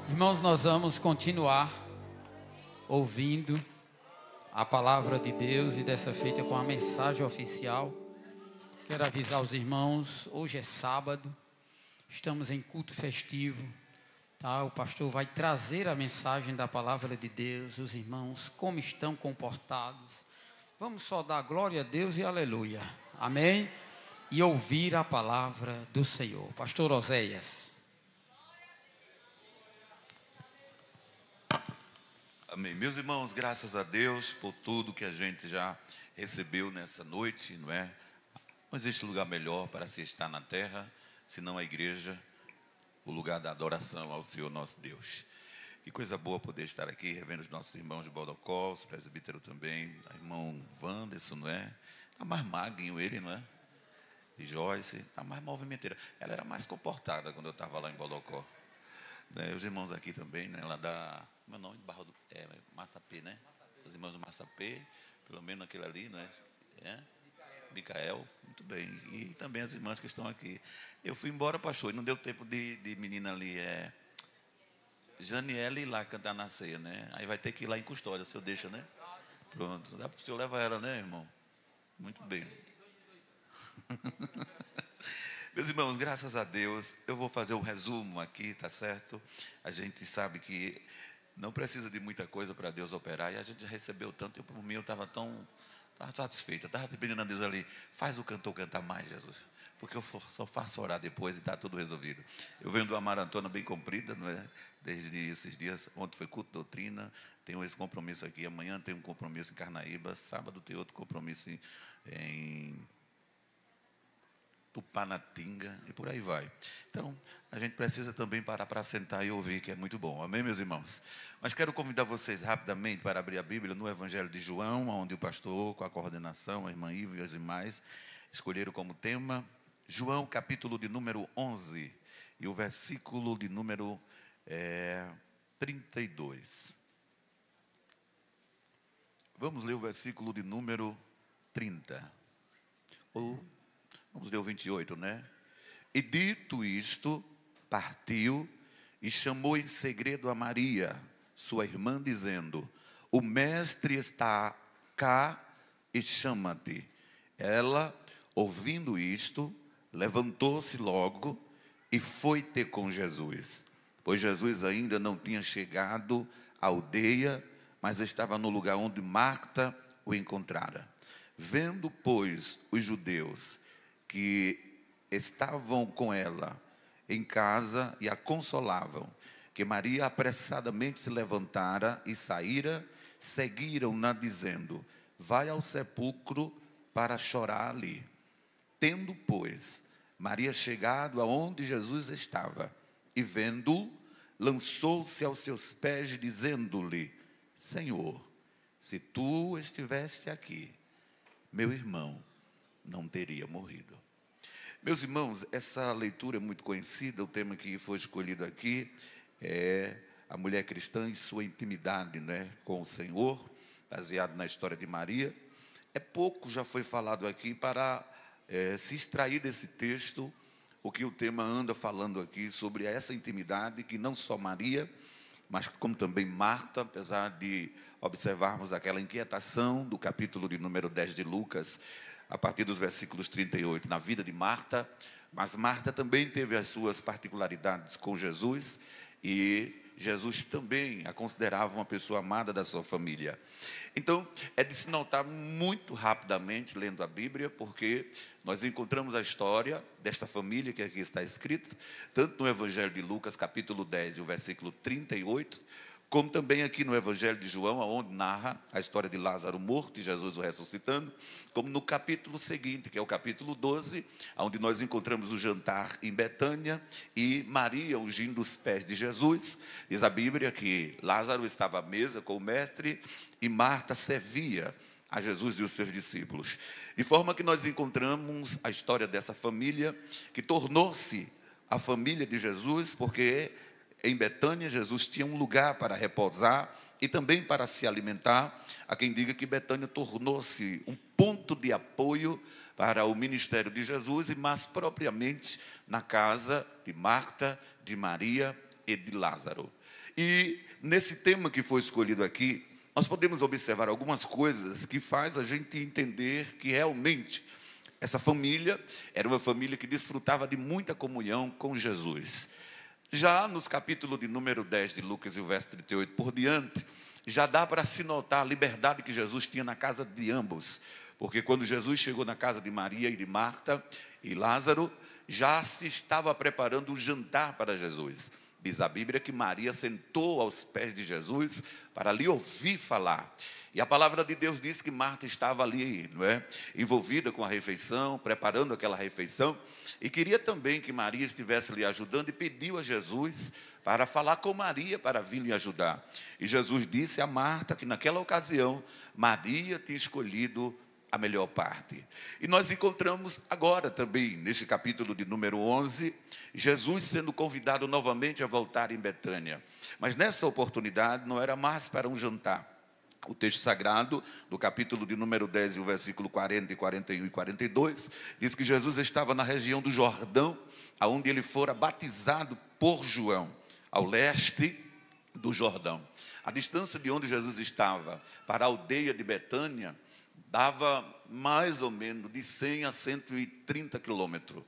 Irmãos, nós vamos continuar ouvindo a palavra de Deus e dessa feita com a mensagem oficial. Quero avisar os irmãos, hoje é sábado, estamos em culto festivo, tá? O pastor vai trazer a mensagem da palavra de Deus, os irmãos como estão comportados. Vamos só dar glória a Deus e aleluia, amém? E ouvir a palavra do Senhor. Pastor Oséias. Amém. Meus irmãos, graças a Deus por tudo que a gente já recebeu nessa noite, não é? Não existe lugar melhor para se estar na terra, senão a igreja, o lugar da adoração ao Senhor nosso Deus. Que coisa boa poder estar aqui, revendo os nossos irmãos de Bodocó, os presbíteros também, o irmão Wanderson, não é? Está mais magrinho ele, não é? E Joyce, está mais movimenteira. Ela era mais comportada quando eu estava lá em Bodocó. Né? Os irmãos aqui também, né? Lá da... Meu nome de Barra do... Massapê, né? Os irmãos do Massapê, pelo menos aquele ali, não é? Micael, muito bem. E também as irmãs que estão aqui. Eu fui embora, pastor, e não deu tempo de menina ali, Janiele ir lá cantar na ceia, né? Aí vai ter que ir lá em Custódia, o senhor deixa, né? Pronto, dá para o senhor levar ela, né, irmão? Muito bem. Meus irmãos, graças a Deus, eu vou fazer um resumo aqui, tá certo? A gente sabe que não precisa de muita coisa para Deus operar, e a gente já recebeu tanto, por mim eu estava tão satisfeito, estava pedindo a Deus ali, faz o cantor cantar mais, Jesus, porque eu só faço orar depois e está tudo resolvido. Eu venho de uma maratona bem comprida, não é? Desde esses dias, ontem foi culto de doutrina, tenho esse compromisso aqui, amanhã tenho um compromisso em Carnaíba, sábado tem outro compromisso em Tupanatinga e por aí vai. Então, a gente precisa também parar para sentar e ouvir, que é muito bom. Amém, meus irmãos? Mas quero convidar vocês rapidamente para abrir a Bíblia no Evangelho de João, onde o pastor, com a coordenação, a irmã Ivo e as demais, escolheram como tema João, capítulo de número 11, e o versículo de número 32. Vamos ler o versículo de número 30. Vamos ler o 28, né? E dito isto, partiu e chamou em segredo a Maria, sua irmã, dizendo: o mestre está cá e chama-te. Ela, ouvindo isto, levantou-se logo e foi ter com Jesus. Pois Jesus ainda não tinha chegado à aldeia, mas estava no lugar onde Marta o encontrara. Vendo, pois, os judeus que estavam com ela em casa e a consolavam, que Maria apressadamente se levantara e saíra, seguiram-na dizendo: vai ao sepulcro para chorar ali. Tendo, pois, Maria chegado aonde Jesus estava e vendo-o, lançou-se aos seus pés, dizendo-lhe: Senhor, se tu estivesse aqui, meu irmão não teria morrido. Meus irmãos, essa leitura é muito conhecida. O tema que foi escolhido aqui é a mulher cristã e sua intimidade, né, com o Senhor, baseado na história de Maria. Pouco já foi falado aqui para se extrair desse texto o que o tema anda falando aqui sobre essa intimidade que não só Maria, mas como também Marta, apesar de observarmos aquela inquietação do capítulo de número 10 de Lucas, a partir dos versículos 38, na vida de Marta, mas Marta também teve as suas particularidades com Jesus, e Jesus também a considerava uma pessoa amada da sua família. Então, é de se notar muito rapidamente, lendo a Bíblia, porque nós encontramos a história desta família que aqui está escrito, tanto no Evangelho de Lucas, capítulo 10 e o versículo 38, como também aqui no Evangelho de João, onde narra a história de Lázaro morto e Jesus o ressuscitando, como no capítulo seguinte, que é o capítulo 12, onde nós encontramos o jantar em Betânia e Maria ungindo os pés de Jesus. Diz a Bíblia que Lázaro estava à mesa com o mestre e Marta servia a Jesus e os seus discípulos. De forma que nós encontramos a história dessa família que tornou-se a família de Jesus, porque em Betânia, Jesus tinha um lugar para repousar e também para se alimentar. Há quem diga que Betânia tornou-se um ponto de apoio para o ministério de Jesus, e mais propriamente na casa de Marta, de Maria e de Lázaro. E nesse tema que foi escolhido aqui, nós podemos observar algumas coisas que faz a gente entender que realmente essa família era uma família que desfrutava de muita comunhão com Jesus. Já nos capítulos de número 10 de Lucas e o verso 38 por diante, já dá para se notar a liberdade que Jesus tinha na casa de ambos. Porque quando Jesus chegou na casa de Maria e de Marta e Lázaro, já se estava preparando o jantar para Jesus. Diz a Bíblia que Maria sentou aos pés de Jesus para lhe ouvir falar. E a palavra de Deus diz que Marta estava ali, não é? Envolvida com a refeição, preparando aquela refeição. E queria também que Maria estivesse lhe ajudando e pediu a Jesus para falar com Maria para vir lhe ajudar. E Jesus disse a Marta que naquela ocasião Maria tinha escolhido a melhor parte. E nós encontramos agora também, neste capítulo de número 11, Jesus sendo convidado novamente a voltar em Betânia. Mas nessa oportunidade não era mais para um jantar. O texto sagrado, do capítulo de número 10, e o versículo 40, 41 e 42, diz que Jesus estava na região do Jordão, onde ele fora batizado por João, ao leste do Jordão. A distância de onde Jesus estava para a aldeia de Betânia dava mais ou menos de 100 a 130 quilômetros.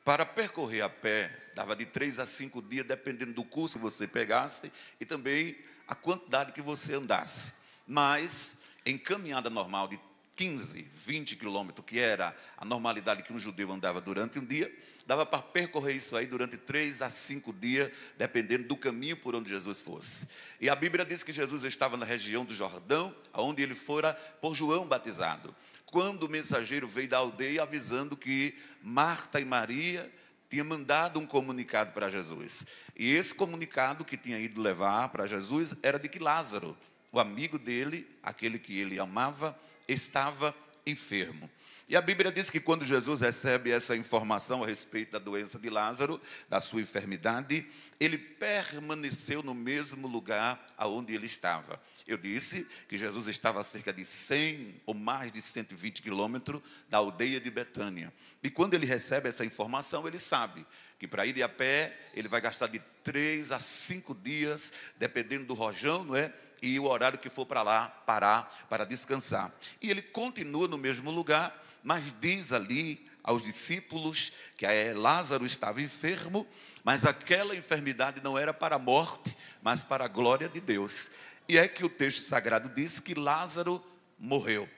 Para percorrer a pé, dava de 3 a 5 dias, dependendo do curso que você pegasse e também a quantidade que você andasse. Mas, em caminhada normal de 15, 20 quilômetros, que era a normalidade que um judeu andava durante um dia, dava para percorrer isso aí durante 3 a 5 dias, dependendo do caminho por onde Jesus fosse. E a Bíblia diz que Jesus estava na região do Jordão, onde ele fora por João batizado. Quando o mensageiro veio da aldeia avisando que Marta e Maria tinham mandado um comunicado para Jesus. E esse comunicado que tinha ido levar para Jesus era de que Lázaro, o amigo dele, aquele que ele amava, estava enfermo. E a Bíblia diz que quando Jesus recebe essa informação a respeito da doença de Lázaro, da sua enfermidade, ele permaneceu no mesmo lugar aonde ele estava. Eu disse que Jesus estava a cerca de 100 ou mais de 120 quilômetros da aldeia de Betânia. E quando ele recebe essa informação, ele sabe que para ir a pé, ele vai gastar de 3 a 5 dias, dependendo do rojão, não é? E o horário que for para lá, parar para descansar. E ele continua no mesmo lugar, mas diz ali aos discípulos que Lázaro estava enfermo, mas aquela enfermidade não era para a morte, mas para a glória de Deus. E é que o texto sagrado diz que Lázaro morreu.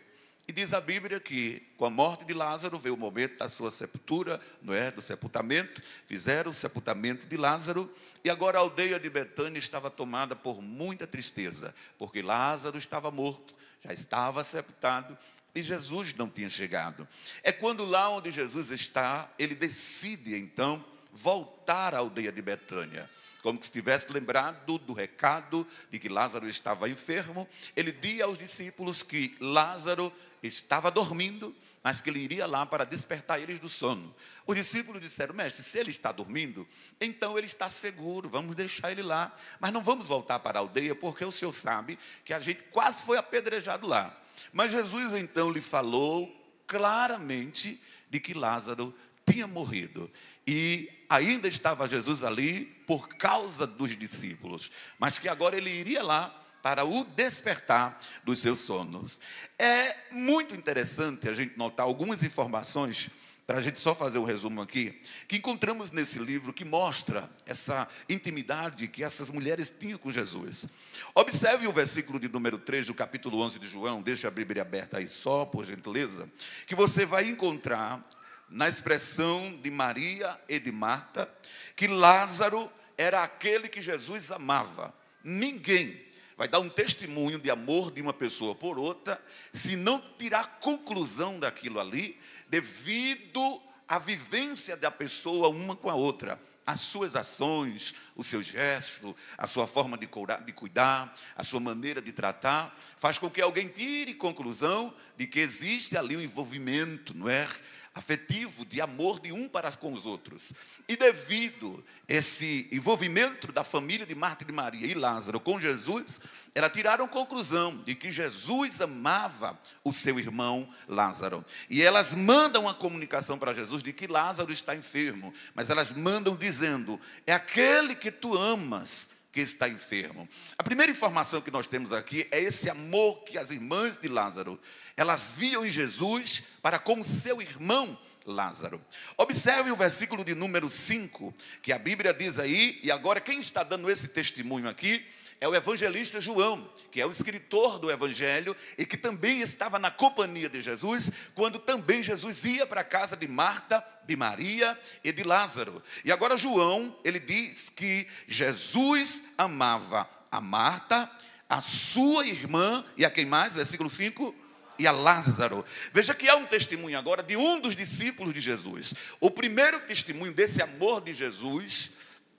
E diz a Bíblia que com a morte de Lázaro veio o momento da sua sepultura, não é? Do sepultamento, fizeram o sepultamento de Lázaro, e agora a aldeia de Betânia estava tomada por muita tristeza, porque Lázaro estava morto, já estava sepultado, e Jesus não tinha chegado. É quando lá onde Jesus está, ele decide então voltar à aldeia de Betânia. Como se tivesse lembrado do recado de que Lázaro estava enfermo, ele diz aos discípulos que Lázaro estava dormindo, mas que ele iria lá para despertar eles do sono. Os discípulos disseram: mestre, se ele está dormindo, então ele está seguro, vamos deixar ele lá. Mas não vamos voltar para a aldeia, porque o senhor sabe que a gente quase foi apedrejado lá. Mas Jesus então lhe falou claramente de que Lázaro tinha morrido. E ainda estava Jesus ali por causa dos discípulos, mas que agora ele iria lá para o despertar dos seus sonos. É muito interessante a gente notar algumas informações, para a gente só fazer um resumo aqui, que encontramos nesse livro que mostra essa intimidade que essas mulheres tinham com Jesus. Observe o versículo de número 3 do capítulo 11 de João, deixa a Bíblia aberta aí só, por gentileza, que você vai encontrar na expressão de Maria e de Marta, que Lázaro era aquele que Jesus amava. Ninguém vai dar um testemunho de amor de uma pessoa por outra, se não tirar conclusão daquilo ali, devido à vivência da pessoa uma com a outra. As suas ações, o seu gesto, a sua forma de cuidar, a sua maneira de tratar, faz com que alguém tire conclusão de que existe ali um envolvimento, não é? afetivo, de amor de um para com os outros. E devido a esse envolvimento da família de Marta, de Maria e Lázaro com Jesus, elas tiraram conclusão de que Jesus amava o seu irmão Lázaro. E elas mandam uma comunicação para Jesus de que Lázaro está enfermo, mas elas mandam dizendo: é aquele que tu amas que está enfermo. A primeira informação que nós temos aqui é esse amor que as irmãs de Lázaro, elas viam em Jesus para com seu irmão Lázaro. Observe o versículo de número 5, que a Bíblia diz aí, e agora quem está dando esse testemunho aqui é o evangelista João, que é o escritor do evangelho e que também estava na companhia de Jesus, quando também Jesus ia para a casa de Marta, de Maria e de Lázaro. E agora João, ele diz que Jesus amava a Marta, a sua irmã, e a quem mais? Versículo 5, e a Lázaro. Veja que há um testemunho agora de um dos discípulos de Jesus. O primeiro testemunho desse amor de Jesus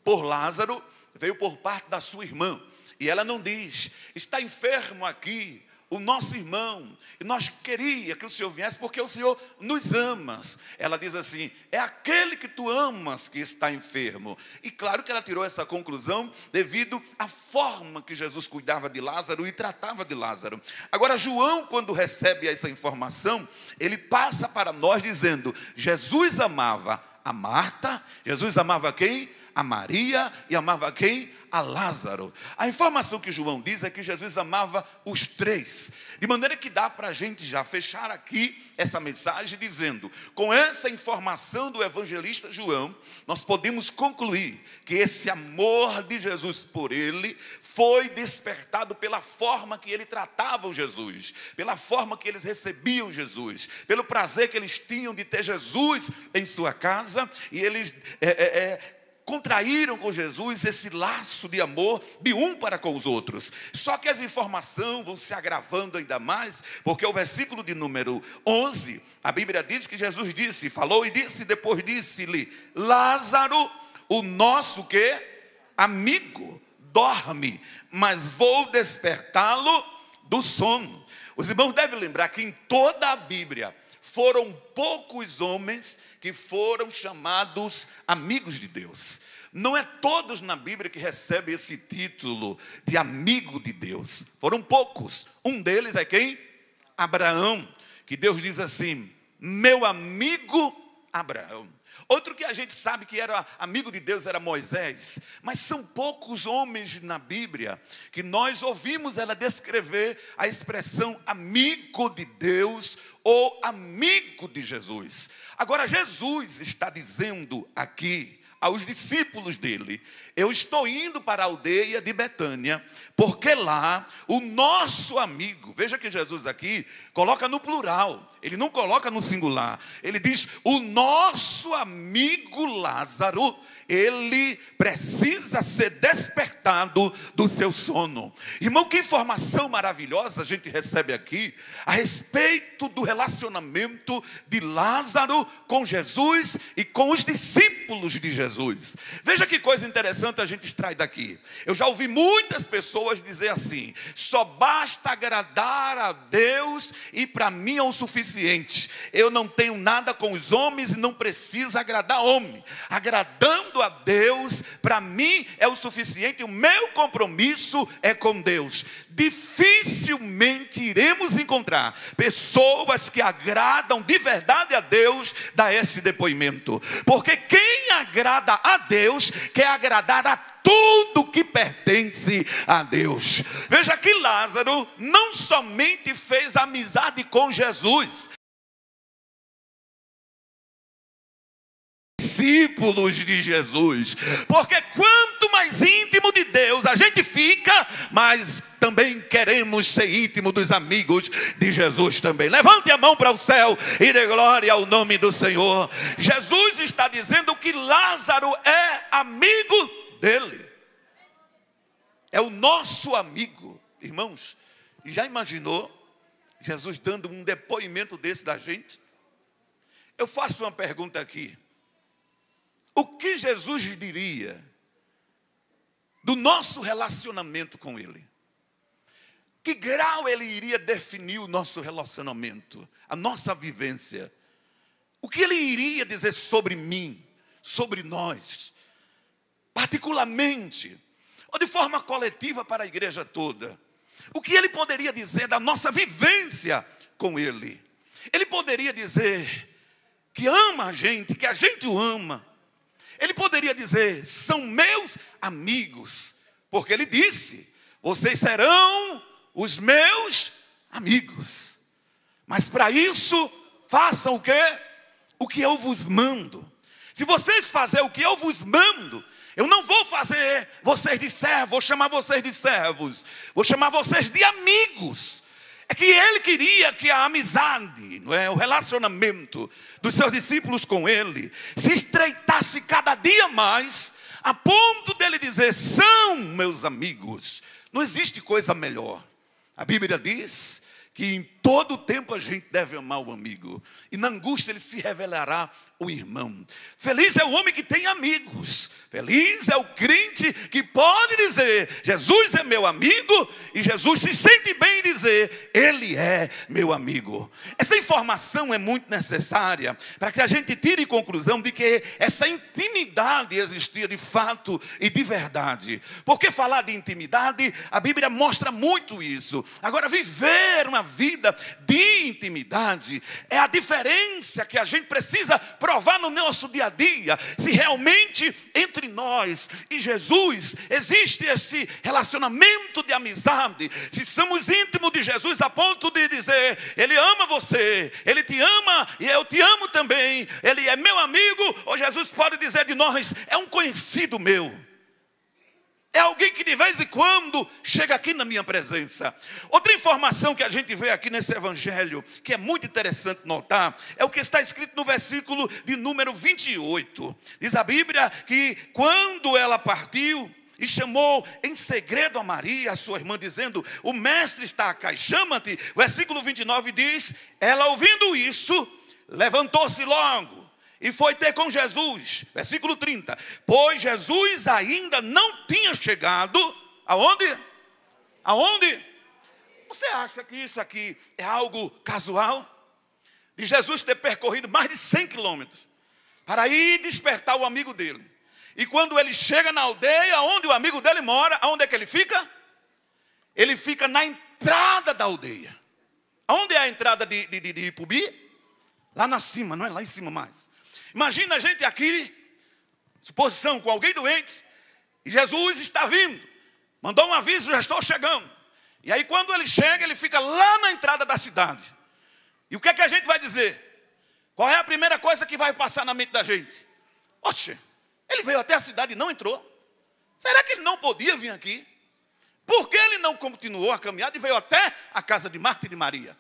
por Lázaro veio por parte da sua irmã. E ela não diz: está enfermo aqui o nosso irmão, e nós queria que o Senhor viesse porque o Senhor nos ama. Ela diz assim: é aquele que tu amas que está enfermo. E claro que ela tirou essa conclusão devido à forma que Jesus cuidava de Lázaro e tratava de Lázaro. Agora João, quando recebe essa informação, ele passa para nós dizendo: Jesus amava a Marta, Jesus amava quem? A Maria, e amava quem? A Lázaro. A informação que João diz é que Jesus amava os três, de maneira que dá para a gente já fechar aqui essa mensagem dizendo: com essa informação do evangelista João, nós podemos concluir que esse amor de Jesus por ele foi despertado pela forma que ele tratava o Jesus, pela forma que eles recebiam Jesus, pelo prazer que eles tinham de ter Jesus em sua casa, e eles contraíram com Jesus esse laço de amor de um para com os outros. Só que as informações vão se agravando ainda mais, porque o versículo de número 11, a Bíblia diz que Jesus disse, falou e disse, depois disse-lhe: Lázaro, o nosso que? Amigo, dorme, mas vou despertá-lo do sono. Os irmãos devem lembrar que em toda a Bíblia foram poucos homens que foram chamados amigos de Deus. Não é todos na Bíblia que recebem esse título de amigo de Deus. Foram poucos. Um deles é quem? Abraão, que Deus diz assim: meu amigo Abraão. Outro que a gente sabe que era amigo de Deus era Moisés. Mas são poucos homens na Bíblia que nós ouvimos ela descrever a expressão amigo de Deus ou amigo de Jesus. Agora Jesus está dizendo aqui aos discípulos dele: eu estou indo para a aldeia de Betânia, porque lá o nosso amigo, veja que Jesus aqui coloca no plural, ele não coloca no singular, ele diz: o nosso amigo Lázaro, ele precisa ser despertado do seu sono. Irmão, que informação maravilhosa a gente recebe aqui a respeito do relacionamento de Lázaro com Jesus e com os discípulos de Jesus. Veja que coisa interessante a gente extrai daqui. Eu já ouvi muitas pessoas dizer assim: só basta agradar a Deus e para mim é o suficiente. Eu não tenho nada com os homens e não preciso agradar homem. Agradando a Deus, para mim é o suficiente, o meu compromisso é com Deus. Dificilmente iremos encontrar pessoas que agradam de verdade a Deus dar esse depoimento, porque quem agrada a Deus quer agradar a tudo que pertence a Deus. Veja que Lázaro não somente fez amizade com Jesus, discípulos de Jesus, porque quanto mais íntimo de Deus a gente fica, mais também queremos ser íntimo dos amigos de Jesus também. Levante a mão para o céu e dê glória ao nome do Senhor. Jesus está dizendo que Lázaro é amigo dele, é o nosso amigo. Irmãos, já imaginou Jesus dando um depoimento desse da gente? Eu faço uma pergunta aqui: o que Jesus diria do nosso relacionamento com Ele? Que grau Ele iria definir o nosso relacionamento, a nossa vivência? o que ele iria dizer sobre mim, sobre nós, particularmente, ou de forma coletiva para a igreja toda. O que ele poderia dizer da nossa vivência com ele? Ele poderia dizer que ama a gente, que a gente o ama. Ele poderia dizer, são meus amigos, porque ele disse, vocês serão os meus amigos. Mas para isso, façam o quê? O que eu vos mando. Se vocês fazerem o que eu vos mando, eu não vou fazer vocês de servos, vou chamar vocês de servos, vou chamar vocês de amigos. É que ele queria que a amizade, não é, o relacionamento dos seus discípulos com ele se estreitasse cada dia mais, a ponto dele dizer, são meus amigos. Não existe coisa melhor. A Bíblia diz que em todo tempo a gente deve amar o amigo, e na angústia ele se revelará o irmão. Feliz é o homem que tem amigos. Feliz é o crente que pode dizer, Jesus é meu amigo, e Jesus se sente bem em dizer, ele é meu amigo. Essa informação é muito necessária para que a gente tire conclusão de que essa intimidade existia de fato e de verdade. Porque falar de intimidade, a Bíblia mostra muito isso. Agora, viver uma vida de intimidade é a diferença que a gente precisa provar no nosso dia a dia. Se realmente entre nós e Jesus existe esse relacionamento de amizade, se somos íntimos de Jesus a ponto de dizer, ele ama você, ele te ama e eu te amo também, ele é meu amigo, ou Jesus pode dizer de nós, é um conhecido meu. É alguém que de vez em quando chega aqui na minha presença. Outra informação que a gente vê aqui nesse evangelho, que é muito interessante notar, é o que está escrito no versículo de número 28. Diz a Bíblia que quando ela partiu e chamou em segredo a Maria, a sua irmã, dizendo, o mestre está acá e chama-te. O versículo 29 diz, ela ouvindo isso, levantou-se logo e foi ter com Jesus. Versículo 30. Pois Jesus ainda não tinha chegado. Aonde? Aonde? Você acha que isso aqui é algo casual? De Jesus ter percorrido mais de 100 quilômetros para ir despertar o amigo dele. E quando ele chega na aldeia onde o amigo dele mora, aonde é que ele fica? Ele fica na entrada da aldeia. Aonde é a entrada de Ipubi? Lá na cima, não é lá em cima mais. Imagina a gente aqui, suposição, com alguém doente, e Jesus está vindo. Mandou um aviso, já estou chegando. E aí quando ele chega, ele fica lá na entrada da cidade. E o que é que a gente vai dizer? Qual é a primeira coisa que vai passar na mente da gente? Oxe, ele veio até a cidade e não entrou. Será que ele não podia vir aqui? Por que ele não continuou a caminhada e veio até a casa de Marta e de Maria?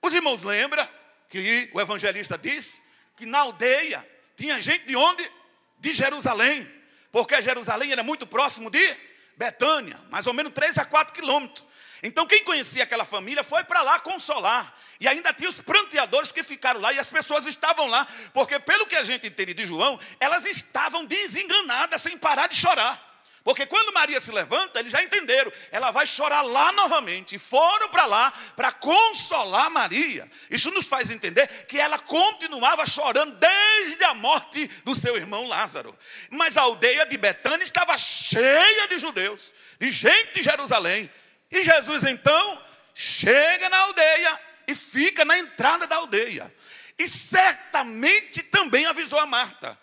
Os irmãos lembram que o evangelista diz que na aldeia tinha gente de onde? De Jerusalém. Porque Jerusalém era muito próximo de Betânia, mais ou menos 3 a 4 quilômetros. Então quem conhecia aquela família foi para lá consolar. E ainda tinha os pranteadores que ficaram lá. E as pessoas estavam lá. Porque pelo que a gente entende de João, elas estavam desenganadas sem parar de chorar. Porque quando Maria se levanta, eles já entenderam. Ela vai chorar lá novamente. E foram para lá para consolar Maria. Isso nos faz entender que ela continuava chorando desde a morte do seu irmão Lázaro. Mas a aldeia de Betânia estava cheia de judeus, de gente de Jerusalém. E Jesus então chega na aldeia e fica na entrada da aldeia. E certamente também avisou a Marta.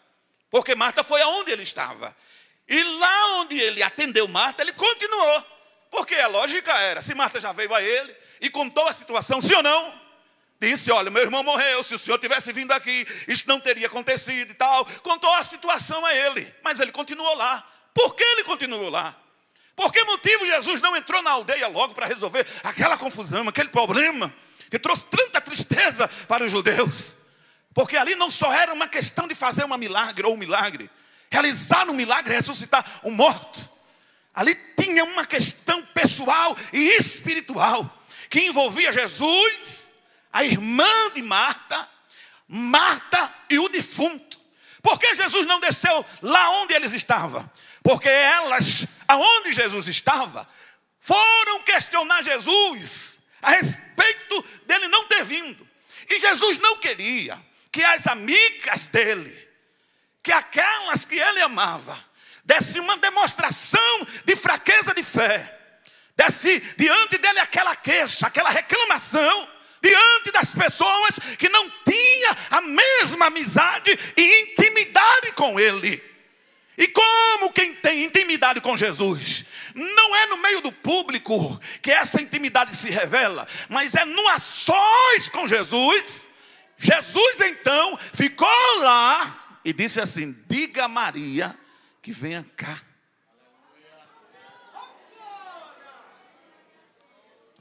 Porque Marta foi aonde ele estava. E lá onde ele atendeu Marta, ele continuou. Porque a lógica era, se Marta já veio a ele e contou a situação, sim ou não? Disse, olha, meu irmão morreu, se o senhor tivesse vindo aqui, isso não teria acontecido e tal. Contou a situação a ele, mas ele continuou lá. Por que ele continuou lá? Por que motivo Jesus não entrou na aldeia logo para resolver aquela confusão, aquele problema que trouxe tanta tristeza para os judeus? Porque ali não só era uma questão de fazer um milagre, realizar um milagre, ressuscitar um morto. Ali tinha uma questão pessoal e espiritual que envolvia Jesus, a irmã de Marta, Marta e o defunto. Por que Jesus não desceu lá onde eles estavam? Porque elas, aonde Jesus estava, foram questionar Jesus a respeito dele não ter vindo. E Jesus não queria que as amigas dele, que aquelas que ele amava, desse uma demonstração de fraqueza de fé, desse diante dele aquela queixa, aquela reclamação, diante das pessoas que não tinham a mesma amizade e intimidade com ele. E como quem tem intimidade com Jesus, não é no meio do público que essa intimidade se revela, mas é no a sós com Jesus. Jesus então ficou lá e disse assim: diga a Maria que venha cá.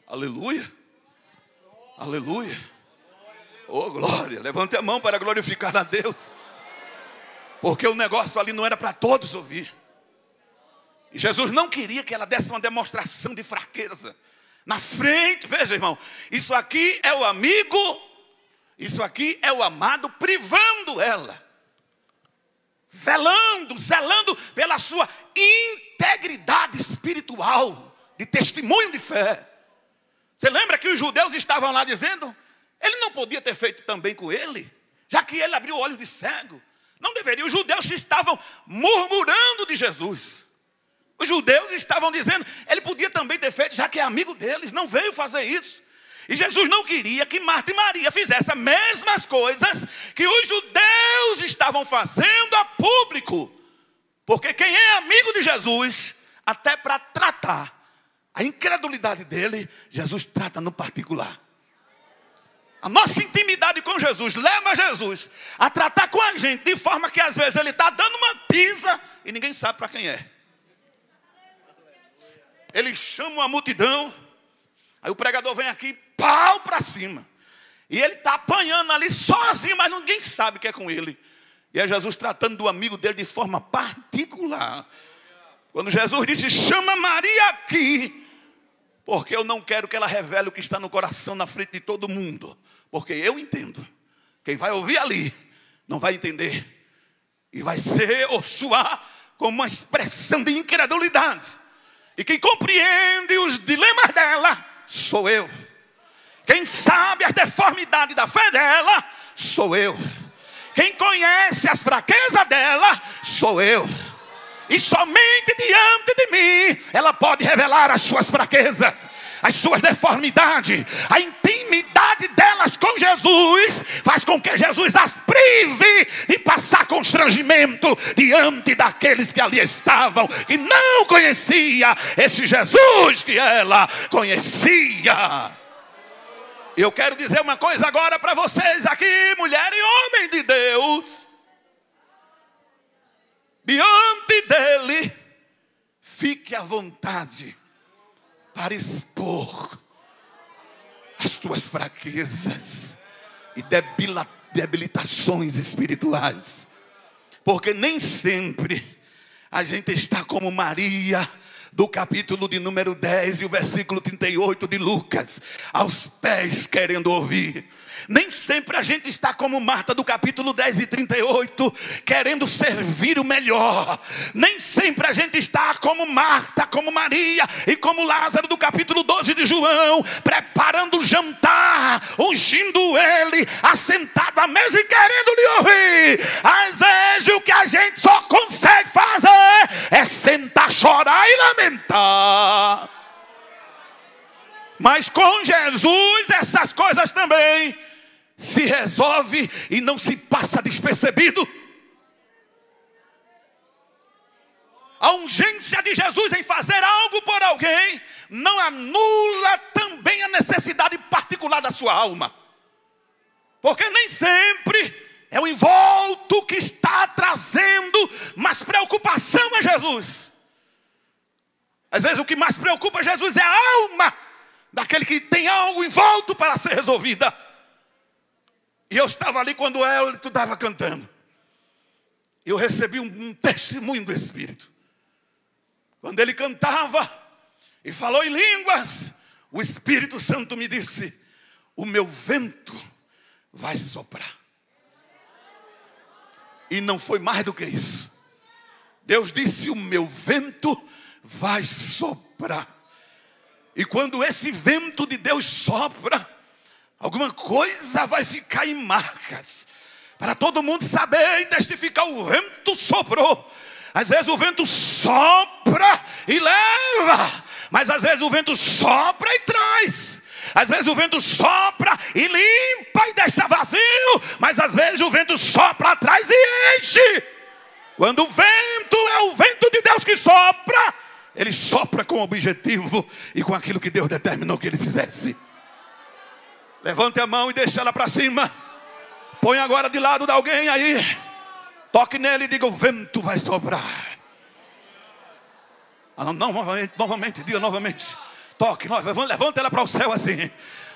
Aleluia. Aleluia. Oh, glória. Levante a mão para glorificar a Deus. Porque o negócio ali não era para todos ouvir. E Jesus não queria que ela desse uma demonstração de fraqueza. Na frente, veja, irmão, isso aqui é o amigo, isso aqui é o amado privando ela. Zelando pela sua integridade espiritual, de testemunho de fé. Você lembra que os judeus estavam lá dizendo: ele não podia ter feito também com ele, já que ele abriu olhos de cego. Não deveria. Os judeus estavam murmurando de Jesus. Os judeus estavam dizendo: ele podia também ter feito, já que é amigo deles, não veio fazer isso. E Jesus não queria que Marta e Maria fizessem as mesmas coisas que os judeus estavam fazendo a público. Porque quem é amigo de Jesus, até para tratar a incredulidade dele, Jesus trata no particular. A nossa intimidade com Jesus leva Jesus a tratar com a gente de forma que às vezes ele está dando uma pisa e ninguém sabe para quem é. Ele chama uma multidão, aí o pregador vem aqui, pau para cima. E ele está apanhando ali sozinho, mas ninguém sabe que é com ele. E é Jesus tratando do amigo dele de forma particular. Quando Jesus disse: chama Maria aqui, porque eu não quero que ela revele o que está no coração na frente de todo mundo. Porque eu entendo. Quem vai ouvir ali não vai entender. E vai ser ou soar como uma expressão de incredulidade. E quem compreende os dilemas dela sou eu. Quem sabe as deformidades da fé dela sou eu. Quem conhece as fraquezas dela sou eu. E somente diante de mim ela pode revelar as suas fraquezas, as suas deformidades. A intimidade delas com Jesus faz com que Jesus as prive de passar constrangimento diante daqueles que ali estavam, que não conhecia esse Jesus que ela conhecia. E eu quero dizer uma coisa agora para vocês aqui, mulher e homem de Deus. Diante dele, fique à vontade para expor as tuas fraquezas e debilitações espirituais. Porque nem sempre a gente está como Maria, do capítulo de número 10 e o versículo 38 de Lucas, aos pés querendo ouvir. Nem sempre a gente está como Marta do capítulo 10 e 38, querendo servir o melhor. Nem sempre a gente está como Marta, como Maria e como Lázaro do capítulo 12 de João, preparando o jantar, ungindo ele, assentado à mesa e querendo lhe ouvir. Às vezes o que a gente só consegue fazer é sentar, chorar e lamentar. Mas com Jesus essas coisas também se resolve e não se passa despercebido. A urgência de Jesus em fazer algo por alguém não anula também a necessidade particular da sua alma. Porque nem sempre é o envolto que está trazendo mais preocupação a Jesus. Às vezes o que mais preocupa Jesus é a alma daquele que tem algo envolto para ser resolvida. E eu estava ali quando tu estava cantando. Eu recebi um testemunho do Espírito. Quando ele cantava e falou em línguas, o Espírito Santo me disse: o meu vento vai soprar. E não foi mais do que isso. Deus disse: o meu vento vai soprar. E quando esse vento de Deus sopra, alguma coisa vai ficar em marcas. para todo mundo saber e testificar: o vento soprou. Às vezes o vento sopra e leva, mas às vezes o vento sopra e traz. Às vezes o vento sopra e limpa e deixa vazio, mas às vezes o vento sopra atrás e enche. Quando o vento é o vento de Deus que sopra, ele sopra com o objetivo e com aquilo que Deus determinou que ele fizesse. Levante a mão e deixe ela para cima. Põe agora de lado de alguém aí. Toque nele e diga: o vento vai soprar. Não, novamente, diga novamente. Toque, levanta ela para o céu assim.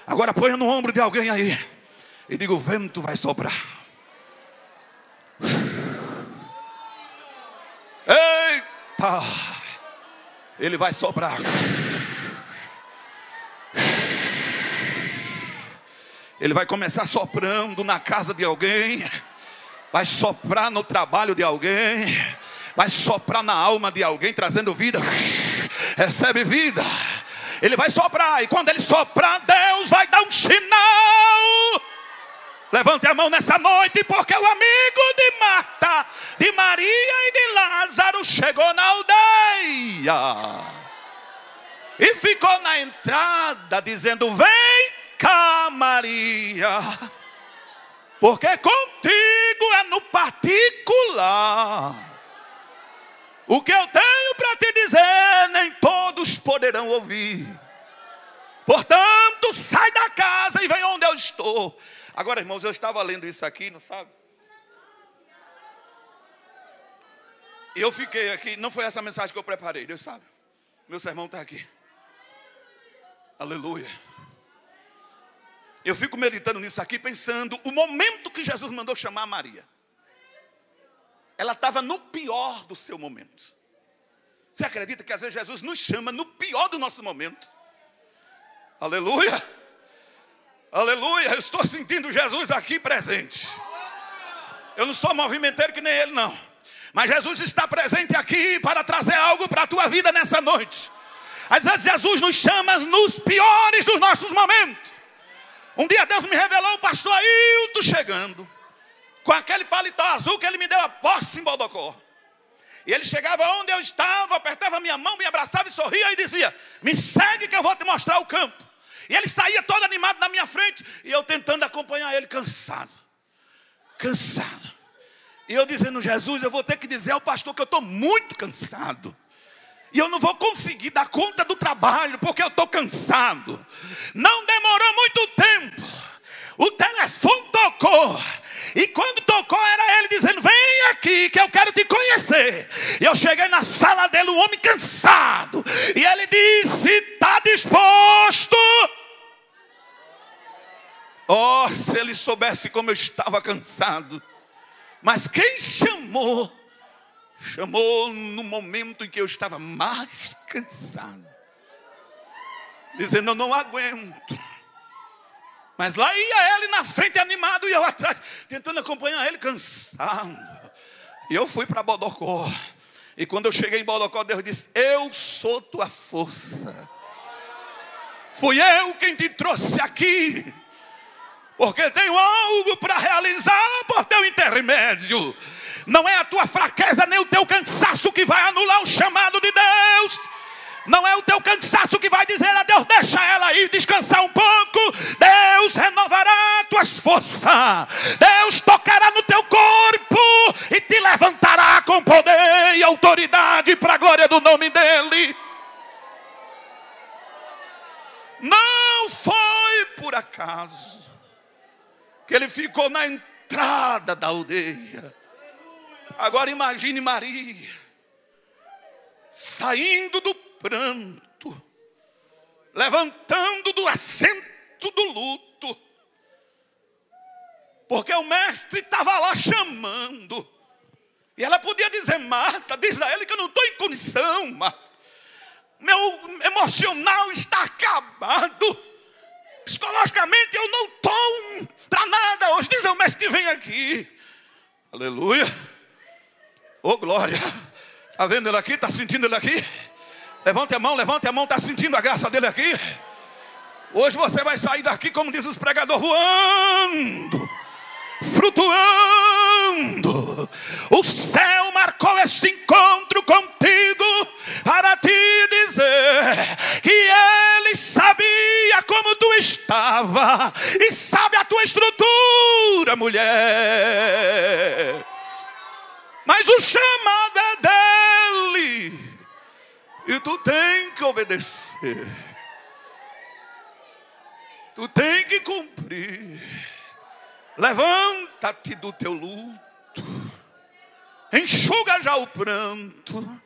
Agora ponha no ombro de alguém aí e diga: o vento vai soprar. Eita! Ele vai soprar. Ele vai começar soprando na casa de alguém. Vai soprar no trabalho de alguém. Vai soprar na alma de alguém, trazendo vida. Recebe vida. Ele vai soprar. E quando ele soprar, Deus vai dar um sinal. Levante a mão nessa noite, porque o amigo de Marta, de Maria e de Lázaro chegou na aldeia. E ficou na entrada dizendo: vem cá, Maria, porque contigo é no particular. O que eu tenho para te dizer, nem todos poderão ouvir. Portanto, sai da casa e vem onde eu estou. Agora, irmãos, eu estava lendo isso aqui, não sabe? E eu fiquei aqui, não foi essa mensagem que eu preparei, Deus sabe. Meu sermão está aqui. Aleluia. Eu fico meditando nisso aqui, pensando o momento que Jesus mandou chamar Maria. Ela estava no pior do seu momento. Você acredita que às vezes Jesus nos chama no pior do nosso momento? Aleluia. Aleluia. Eu estou sentindo Jesus aqui presente. Eu não sou movimenteiro que nem ele, não. Mas Jesus está presente aqui para trazer algo para a tua vida nessa noite. Às vezes Jesus nos chama nos piores dos nossos momentos. Um dia Deus me revelou o pastor Ailton chegando com aquele paletó azul que ele me deu a posse em Bodocó. E ele chegava onde eu estava, apertava minha mão, me abraçava e sorria e dizia: me segue que eu vou te mostrar o campo. E ele saía todo animado na minha frente e eu tentando acompanhar ele, cansado. E eu dizendo: Jesus, eu vou ter que dizer ao pastor que eu estou muito cansado. E eu não vou conseguir dar conta do trabalho, porque eu estou cansado. Não demorou muito tempo. O telefone tocou. E quando tocou era ele dizendo: vem aqui que eu quero te conhecer. E eu cheguei na sala dele, um homem cansado. E ele disse: está disposto? Oh, se ele soubesse como eu estava cansado. Mas quem chamou no momento em que eu estava mais cansado. Dizendo: eu não aguento. Mas lá ia ele na frente animado e eu atrás, tentando acompanhar ele, cansado. E eu fui para Bodocó. E quando eu cheguei em Bodocó, Deus disse: eu sou tua força. Fui eu quem te trouxe aqui. Porque tenho algo para realizar por teu intermédio. Não é a tua fraqueza nem o teu cansaço que vai anular o chamado de Deus. Não é o teu cansaço que vai dizer a Deus: deixa ela ir descansar um pouco. Deus renovará tuas forças. Deus tocará no teu corpo e te levantará com poder e autoridade para a glória do nome dEle. Não foi por acaso que ele ficou na entrada da aldeia. Agora imagine Maria saindo do pranto, levantando do assento do luto, porque o mestre estava lá chamando. E ela podia dizer: Marta, diz a ele que eu não estou em condição, Marta. Meu emocional está acabado. Psicologicamente eu não estou para nada hoje. Diz ao mestre que vem aqui. Aleluia. Oh, glória. Está vendo ele aqui? Está sentindo ele aqui? Levante a mão, está sentindo a graça dele aqui? Hoje você vai sair daqui, como diz os pregadores, voando. flutuando. O céu marcou esse encontro contigo para te dizer que Ele sabia como tu estava e sabe a tua estrutura, mulher. Mas o chamado é dele e tu tem que obedecer. Tu tem que cumprir. Levanta-te do teu luto. Enxuga já o pranto.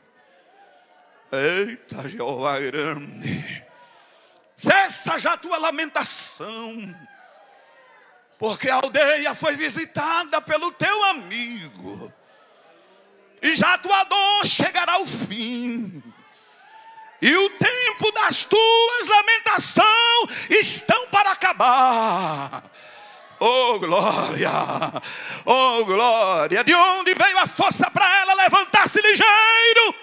Eita, Jeová grande. Cessa já a tua lamentação. Porque a aldeia foi visitada pelo teu amigo. E já a tua dor chegará ao fim. E o tempo das tuas lamentações estão para acabar. Oh glória, oh glória. De onde veio a força para ela levantar-se ligeiro?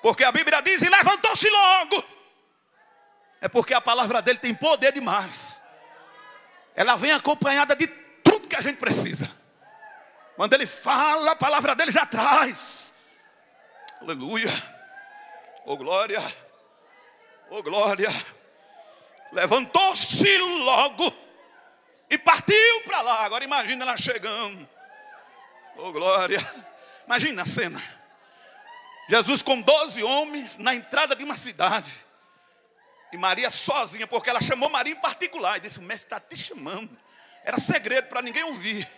Porque a Bíblia diz, e levantou-se logo. É porque a palavra dele tem poder demais. Ela vem acompanhada de tudo que a gente precisa. Quando ele fala, a palavra dele já traz. Aleluia. Oh glória, oh glória. Levantou-se logo e partiu para lá. Agora imagina ela chegando. Oh glória. Imagina a cena. Jesus com 12 homens na entrada de uma cidade. E Maria sozinha, porque ela chamou Maria em particular. E disse, o mestre está te chamando. Era segredo para ninguém ouvir.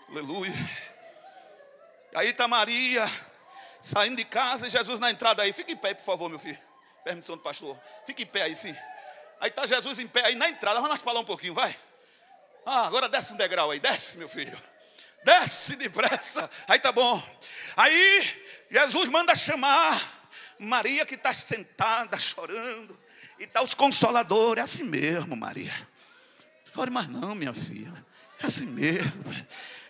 Aleluia. E aí está Maria saindo de casa e Jesus na entrada aí. Fica em pé, por favor, meu filho. Permissão do pastor. Fica em pé aí, sim. Aí está Jesus em pé aí na entrada. Vamos falar um pouquinho, vai. Agora desce um degrau aí. Desce, meu filho. Desce depressa. Aí tá bom. Aí Jesus manda chamar Maria, que está sentada, chorando. E está os consoladores. É assim mesmo, Maria. Não chore mais não, minha filha. É assim mesmo.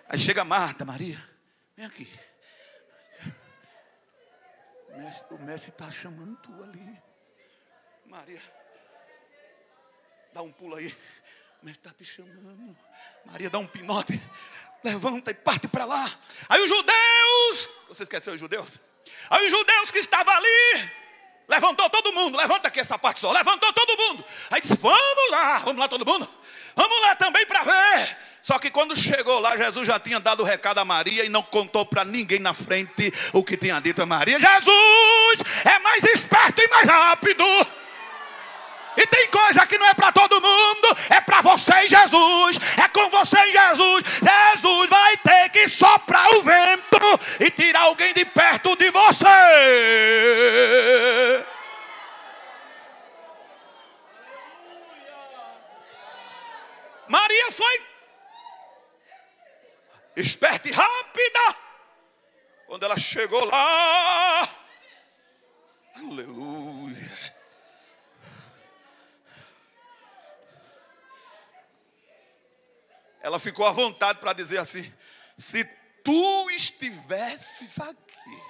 Aí chega Marta, Maria. Vem aqui. O mestre está chamando tu ali. Maria, dá um pulo aí. O mestre está te chamando. Maria dá um pinote. Levanta e parte para lá. Aí os judeus. Vocês querem ser os judeus? Aí os judeus que estavam ali. Levantou todo mundo. Levanta aqui essa parte só. Levantou todo mundo. Aí disse, vamos lá todo mundo. Vamos lá também para ver. Só que quando chegou lá, Jesus já tinha dado o recado a Maria e não contou para ninguém na frente o que tinha dito a Maria. Jesus é mais esperto e mais rápido. E tem coisa que não é para todo mundo, é para você e Jesus. É com você e Jesus. Jesus vai ter que soprar o vento e tirar alguém de perto de você. Maria foi esperta e rápida. Quando ela chegou lá, aleluia, ela ficou à vontade para dizer assim, se tu estivesses aqui.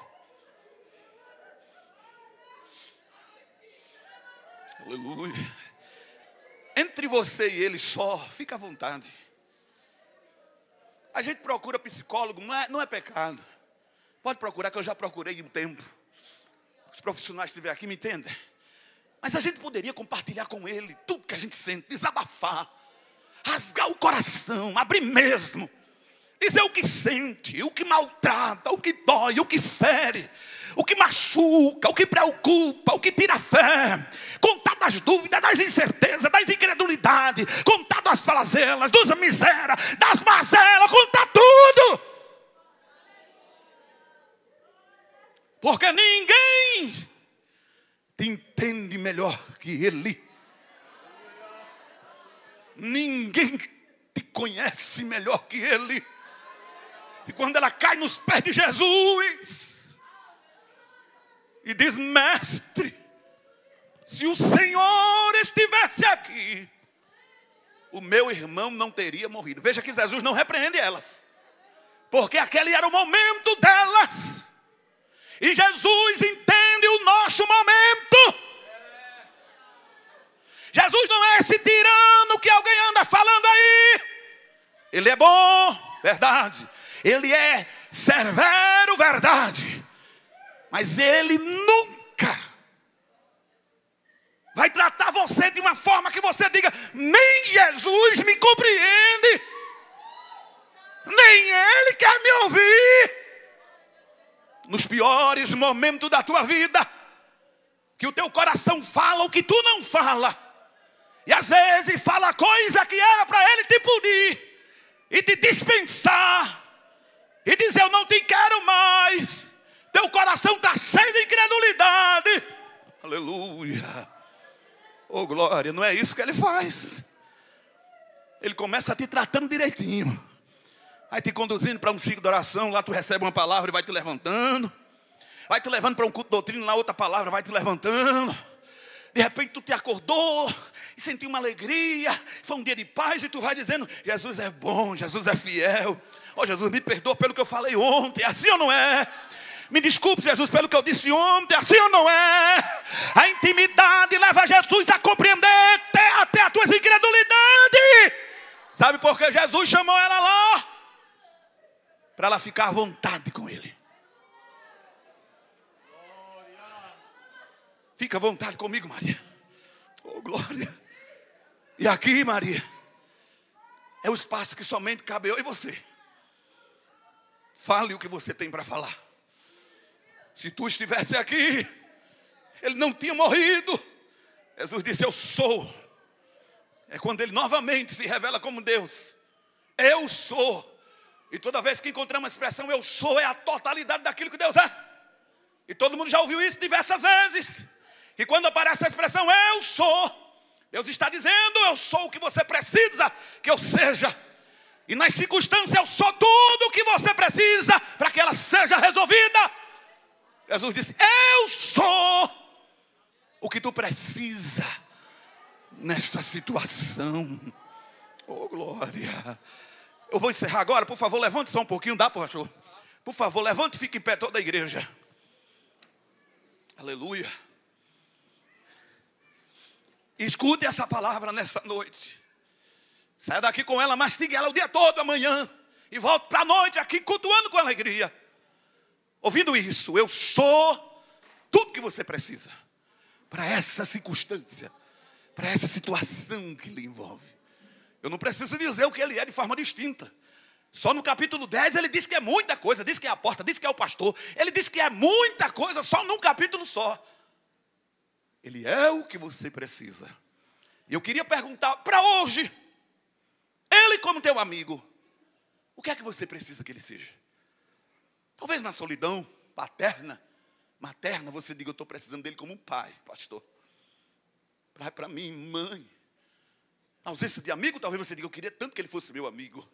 Aleluia. Entre você e ele só, fica à vontade. A gente procura psicólogo, não é pecado. Pode procurar, que eu já procurei um tempo. Os profissionais que estiverem aqui me entendem. Mas a gente poderia compartilhar com ele tudo que a gente sente, desabafar, rasgar o coração, abrir mesmo. Dizer o que sente, o que maltrata, o que dói, o que fere, o que machuca, o que preocupa, o que tira a fé. Contar das dúvidas, das incertezas, das incredulidades. Contar das falazelas, dos misérias, das mazelas. Contar tudo. Porque ninguém te entende melhor que ele. Ninguém te conhece melhor que ele. E quando ela cai nos pés de Jesus e diz, mestre, se o Senhor estivesse aqui, o meu irmão não teria morrido. Veja que Jesus não repreende elas, porque aquele era o momento delas. E Jesus entende o nosso momento. Jesus não é esse tirano que alguém anda falando aí. Ele é bom, verdade. Ele é severo, verdade. Mas Ele nunca vai tratar você de uma forma que você diga: nem Jesus me compreende, nem Ele quer me ouvir. Nos piores momentos da tua vida, que o teu coração fala o que tu não fala, e às vezes fala coisa que era para Ele te punir e te dispensar e dizer: eu não te quero mais. Teu coração está cheio de incredulidade. Aleluia. Oh glória, não é isso que Ele faz. Ele começa te tratando direitinho, vai te conduzindo para um ciclo de oração. Lá tu recebe uma palavra e vai te levantando. Vai te levando para um culto de doutrina, lá outra palavra vai te levantando. De repente tu te acordou e sentiu uma alegria, foi um dia de paz, e tu vai dizendo: Jesus é bom, Jesus é fiel. Oh Jesus, me perdoa pelo que eu falei ontem, assim ou não é? Me desculpe, Jesus, pelo que eu disse ontem, assim ou não é? A intimidade leva Jesus a compreender até as tuas incredulidades. Sabe por que Jesus chamou ela lá? Para ela ficar à vontade com Ele. Fica à vontade comigo, Maria. Oh glória. E aqui, Maria, é o espaço que somente cabe eu e você. Fale o que você tem para falar. Se tu estivesse aqui, Ele não tinha morrido. Jesus disse: eu sou. É quando Ele novamente se revela como Deus. Eu sou. E toda vez que encontramos a expressão eu sou, é a totalidade daquilo que Deus é. E todo mundo já ouviu isso diversas vezes. E quando aparece a expressão eu sou, Deus está dizendo: eu sou o que você precisa que eu seja. E nas circunstâncias eu sou tudo o que você precisa para que ela seja resolvida. Jesus disse: eu sou o que tu precisa nessa situação. Oh glória. Eu vou encerrar agora, por favor, levante só um pouquinho, dá, pastor? Por favor, levante e fique em pé toda a igreja. Aleluia. Escute essa palavra nessa noite. Saia daqui com ela, mastigue ela o dia todo amanhã. E volte para a noite aqui cultuando com alegria. Ouvindo isso, eu sou tudo que você precisa para essa circunstância, para essa situação que lhe envolve. Eu não preciso dizer o que Ele é de forma distinta. Só no capítulo 10 ele diz que é muita coisa. Diz que é a porta, diz que é o pastor. Ele diz que é muita coisa só num capítulo só. Ele é o que você precisa. E eu queria perguntar para hoje, Ele como teu amigo, o que é que você precisa que Ele seja? Talvez na solidão paterna, materna, você diga: eu estou precisando dele como um pai, pastor. Pai para mim, mãe. Na ausência de amigo, talvez você diga: eu queria tanto que ele fosse meu amigo.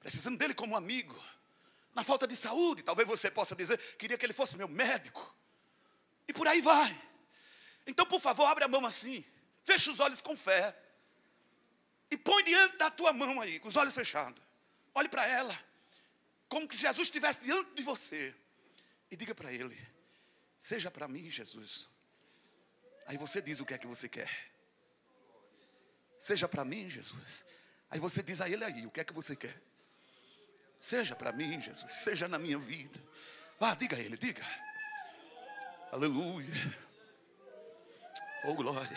Precisando dele como amigo. Na falta de saúde, talvez você possa dizer: queria que ele fosse meu médico. E por aí vai. Então, por favor, abre a mão assim. Fecha os olhos com fé. E põe diante da tua mão aí, com os olhos fechados. Olhe para ela. Como se Jesus estivesse diante de você. E diga para Ele: seja para mim, Jesus. Aí você diz o que é que você quer. Seja para mim, Jesus. Aí você diz a Ele aí, o que é que você quer. Seja para mim, Jesus. Seja na minha vida. Vá, diga a Ele, diga. Aleluia. Oh glória.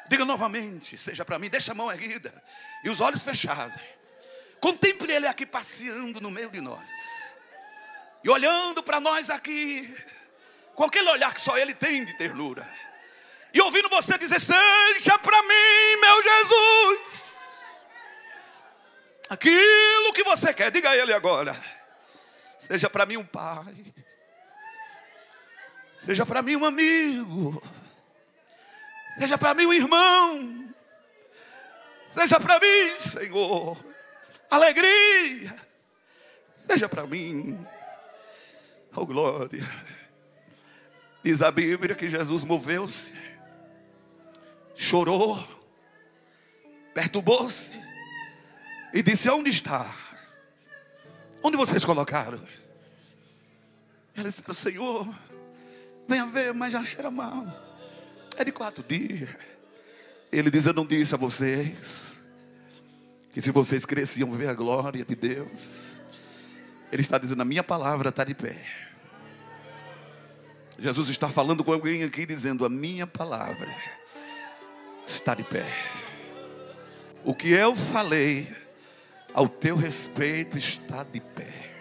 Diga novamente: seja para mim. Deixa a mão erguida e os olhos fechados. Contemple Ele aqui passeando no meio de nós. E olhando para nós aqui, com aquele olhar que só Ele tem de ternura. E ouvindo você dizer: seja para mim, meu Jesus, aquilo que você quer. Diga a Ele agora: seja para mim um pai. Seja para mim um amigo. Seja para mim um irmão. Seja para mim, Senhor, alegria. Seja para mim. Oh glória. Diz a Bíblia que Jesus moveu-se, chorou, perturbou-se e disse: onde está? Onde vocês colocaram? Eles disseram: Senhor, venha ver, mas já cheira mal. É de 4 dias. Ele diz: eu não disse a vocês Que se vocês cresciam ver a glória de Deus. Ele está dizendo, a minha palavra está de pé. Jesus está falando com alguém aqui dizendo, a minha palavra está de pé. O que eu falei ao teu respeito está de pé.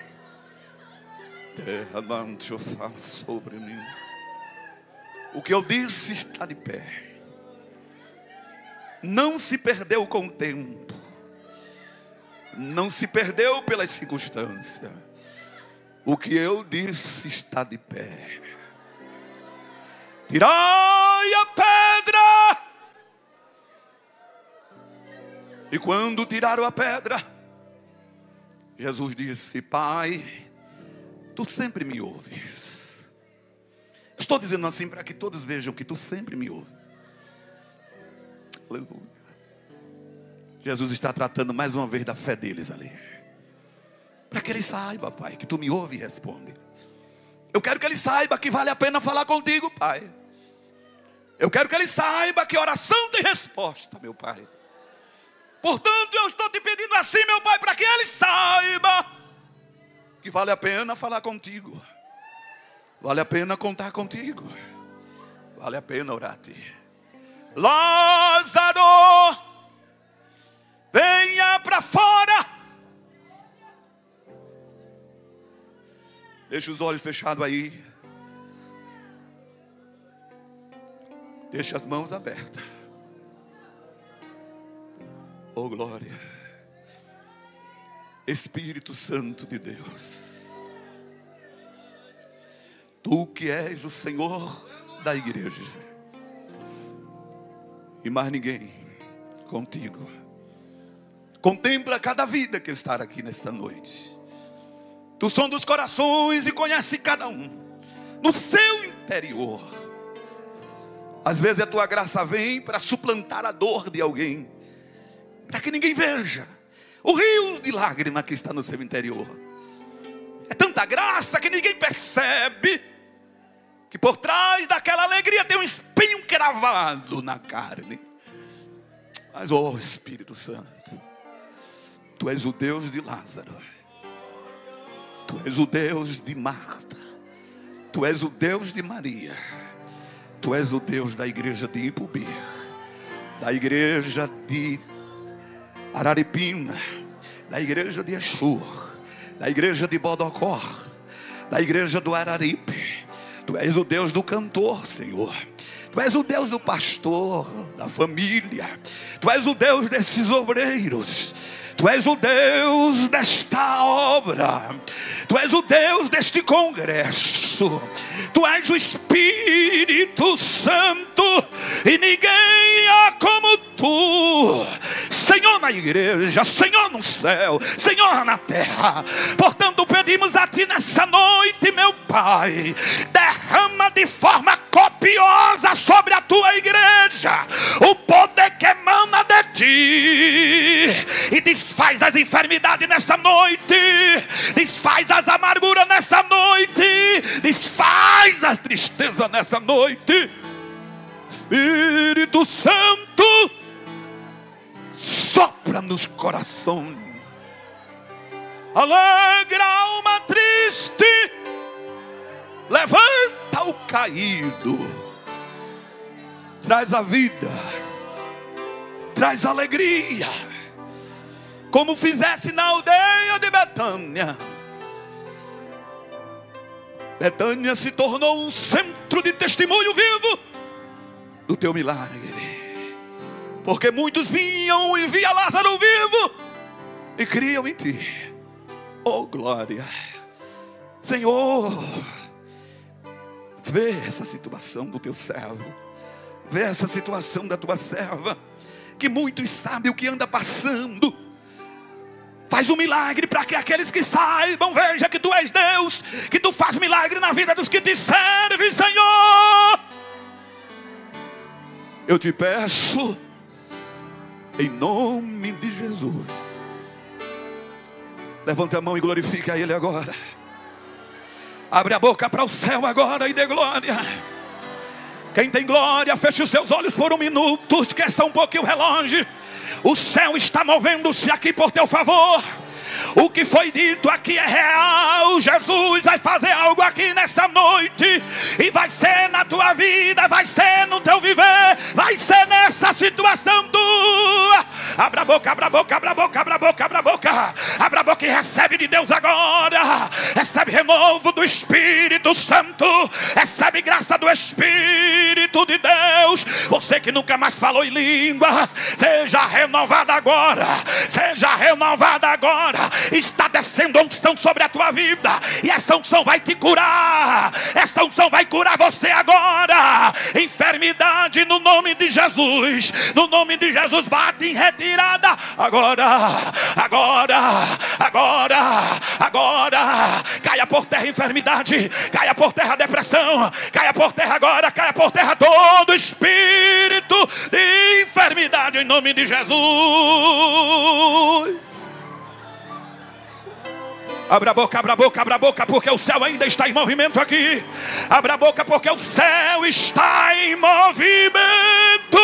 Derramando sobre mim. O que eu disse está de pé. Não se perdeu com o tempo. Não se perdeu pelas circunstâncias. O que eu disse está de pé. Tirai a pedra. E quando tiraram a pedra, Jesus disse, Pai, Tu sempre me ouves. Estou dizendo assim para que todos vejam que Tu sempre me ouves. Aleluia. Jesus está tratando mais uma vez da fé deles ali. Para que eles saibam, Pai, que Tu me ouve e responde. Eu quero que eles saibam que vale a pena falar contigo, Pai. Eu quero que eles saibam que oração tem resposta, meu Pai. Portanto, eu estou te pedindo assim, meu Pai, para que eles saibam que vale a pena falar contigo. Vale a pena contar contigo. Vale a pena orar a Ti. Lázaro, venha para fora. Deixa os olhos fechados aí. Deixa as mãos abertas. Oh glória. Espírito Santo de Deus. Tu que és o Senhor da igreja. E mais ninguém contigo. Contempla cada vida que está aqui nesta noite. Tu sondas os corações e conhece cada um no seu interior. Às vezes a Tua graça vem para suplantar a dor de alguém, para que ninguém veja o rio de lágrima que está no seu interior. É tanta graça que ninguém percebe que por trás daquela alegria tem um espinho cravado na carne. Mas, ó Espírito Santo, Tu és o Deus de Lázaro. Tu és o Deus de Marta. Tu és o Deus de Maria. Tu és o Deus da igreja de Ipubi, da igreja de Araripina, da igreja de Exur, da igreja de Bodocó, da igreja do Araripe. Tu és o Deus do cantor, Senhor. Tu és o Deus do pastor, da família. Tu és o Deus desses obreiros. Tu és o Deus desta obra. Tu és o Deus deste congresso. Tu és o Espírito Santo e ninguém há como Tu. Senhor na igreja, Senhor no céu, Senhor na terra. Portanto pedimos a Ti nessa noite, meu Pai, derrama de forma copiosa sobre a Tua igreja o poder que emana de Ti. E desfaz as enfermidades nessa noite, desfaz as amarguras nessa noite, desfaz a tristeza nessa noite. Espírito Santo, sopra nos corações, alegra a alma triste, levanta o caído, traz a vida, traz alegria, como fizesse na aldeia de Betânia. Betânia se tornou um centro de testemunho vivo do Teu milagre. Porque muitos vinham e via Lázaro vivo e criam em Ti. Oh glória. Senhor, vê essa situação do Teu servo. Vê essa situação da Tua serva, que muitos sabem o que anda passando. Faz um milagre para que aqueles que saibam vejam que Tu és Deus, que Tu faz milagre na vida dos que Te servem, Senhor. Eu Te peço, em nome de Jesus, levante a mão e glorifique a Ele agora. Abre a boca para o céu agora e dê glória. Quem tem glória, feche os seus olhos por um minuto. Esqueça um pouquinho o relógio. O céu está movendo-se aqui por teu favor. O que foi dito aqui é real. Jesus vai fazer algo aqui nessa noite. E vai ser na tua vida, vai ser no teu viver, vai ser nessa situação tua. Abra a boca, abra a boca, abra a boca, abra a boca, abra a boca. Abra a boca e recebe de Deus agora. Recebe renovo do Espírito Santo. Recebe graça do Espírito de Deus. Você que nunca mais falou em línguas, seja renovada agora. Seja renovada agora. Está descendo unção sobre a tua vida. E essa unção vai te curar. Essa unção vai curar você agora. Enfermidade no nome de Jesus. No nome de Jesus, bate em retirada. Agora, agora, agora, agora. Caia por terra enfermidade. Caia por terra depressão. Caia por terra agora. Caia por terra todo espírito de enfermidade em nome de Jesus. Abra a boca, abra a boca, abra a boca, porque o céu ainda está em movimento aqui. Abra a boca, porque o céu está em movimento.